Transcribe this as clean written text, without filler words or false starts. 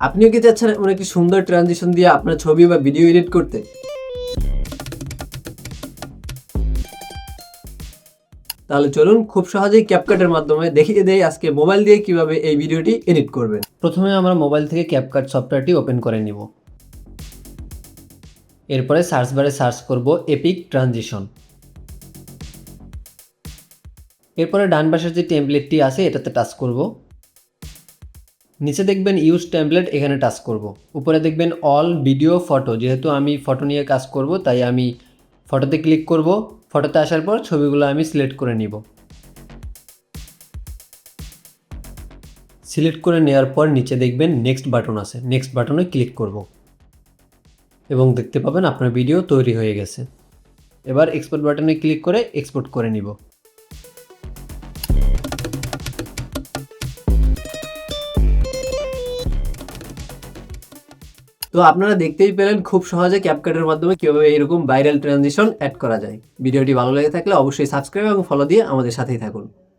আপনিও কি চাচ্ছেন এমন একটি সুন্দর ট্রানজিশন দিয়ে আপনার ছবি বা ভিডিও এডিট করতে? তাহলে চলুন খুব সহজেই ক্যাপকাটের মাধ্যমে দেখিয়ে দেই আজকে মোবাইল দিয়ে কিভাবে এই ভিডিওটি এডিট করবেন। প্রথমে আমরা মোবাইল থেকে ক্যাপকাট সফটওয়্যারটি ওপেন করে নিব। এরপরে সার্চ বারে সার্চ করব এপিক ট্রানজিশন। এরপরে ডান পাশের যে টেমপ্লেটটি আছে এটাতে টাচ করব। নিচে দেখবেন ইউজ টেমপ্লেট, এখানে টাচ করব। উপরে দেখবেন অল ভিডিও ফটো, যেহেতু আমি ফটো নিয়ে কাজ করব তাই আমি ফটোতে ক্লিক করব। ফটোতে আসার পর ছবিগুলো আমি সিলেক্ট করে নিব। সিলেক্ট করে নেওয়ার পর নিচে দেখবেন নেক্সট বাটন আছে, নেক্সট বাটনে ক্লিক করব এবং দেখতে পাবেন আপনার ভিডিও তৈরি হয়ে গেছে। এবার এক্সপোর্ট বাটনে ক্লিক করে এক্সপোর্ট করে নিব। তো আপনারা দেখতেই পেলেন খুব সহজে ক্যাপকাটের মাধ্যমে কিভাবে এরকম ভাইরাল ট্রানজিশন অ্যাড করা যায়। ভিডিওটি ভালো লেগে থাকলে অবশ্যই সাবস্ক্রাইব এবং ফলো দিয়ে আমাদের সাথেই থাকুন।